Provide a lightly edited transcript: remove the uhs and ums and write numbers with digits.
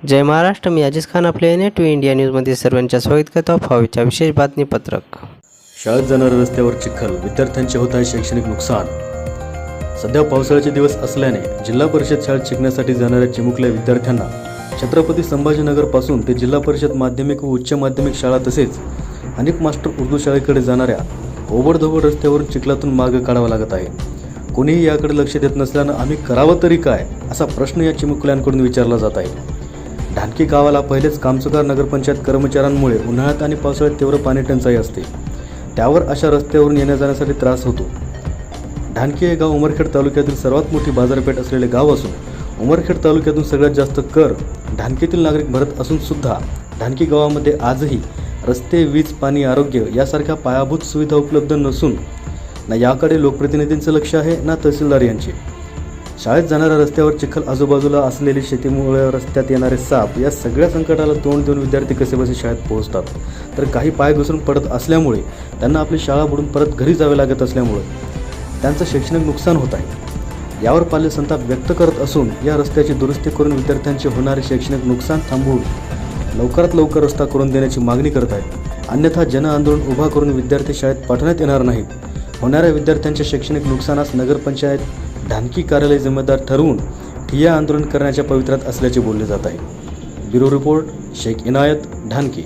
जय महाराष्ट्र. मी अजीज खान आपल्या NA2 India न्यूजमध्ये सर्वांच्या स्वागत करतो. हवेच्या विशेष बातमीपत्रक. शाळेत जाणाऱ्या रस्त्यावर चिखल, विद्यार्थ्यांचे होत आहे शैक्षणिक नुकसान. सध्या पावसाळ्याचे दिवस असल्याने जिल्हा परिषद शाळेत शिकण्यासाठी जाणाऱ्या चिमुकल्या विद्यार्थ्यांना छत्रपती संभाजीनगरपासून ते जिल्हा परिषद माध्यमिक व उच्च माध्यमिक शाळा तसेच अनेक मास्टर उर्दू शाळेकडे जाणाऱ्या ओबडधोबड रस्त्यावरून चिखलातून मार्ग काढावा लागत आहे. कोणीही याकडे लक्ष देत नसल्यानं आम्ही करावं तरी काय, असा प्रश्न या चिमुकल्यांकडून विचारला जात आहे. ढानकी गावाला पहिलेच कामचुकार नगरपंचायत कर्मचाऱ्यांमुळे उन्हाळ्यात आणि पावसाळ्यात तीव्र पाणी टंचाई असते. त्यावर अशा रस्त्यावरून येण्या जाण्यासाठी त्रास होतो. ढानकी हे गाव उमरखेड तालुक्यातील सर्वात मोठी बाजारपेठ असलेले गाव असून उमरखेड तालुक्यातून सगळ्यात जास्त कर ढानकीतील नागरिक भरत असून सुद्धा ढानकी गावामध्ये आजही रस्ते, वीज, पाणी, आरोग्य यासारख्या पायाभूत सुविधा उपलब्ध नसून ना याकडे लोकप्रतिनिधींचं लक्ष आहे ना तहसीलदार यांचे. शाळेत जाणाऱ्या रस्त्यावर चिखल, आजूबाजूला असलेली शेतीमुळे रस्त्यात येणारे साप या सगळ्या संकटाला तोंड देऊन विद्यार्थी कसेबसे शाळेत पोहोचतात. तर काही पाय घसरून पडत असल्यामुळे त्यांना आपली शाळा बुडून परत घरी जावे लागत असल्यामुळे त्यांचं शैक्षणिक नुकसान होत आहे. यावर पालक संताप व्यक्त करत असून या रस्त्याची दुरुस्ती करून विद्यार्थ्यांचे होणारे शैक्षणिक नुकसान थांबवून लवकरात लवकर रस्ता करून देण्याची मागणी करत आहेत. अन्यथा जनआंदोलन उभा करून विद्यार्थी शाळेत पाठवण्यात येणार नाहीत. होणाऱ्या विद्यार्थ्यांच्या शैक्षणिक नुकसानास नगरपंचायत ढानकी कार्यालय जिम्मेदार ठरवून ठिय्या आंदोलन करण्याच्या पवित्र्यात असल्याचे बोलले जात आहे. Bureau report, Shaikh Inayat, ढानकी.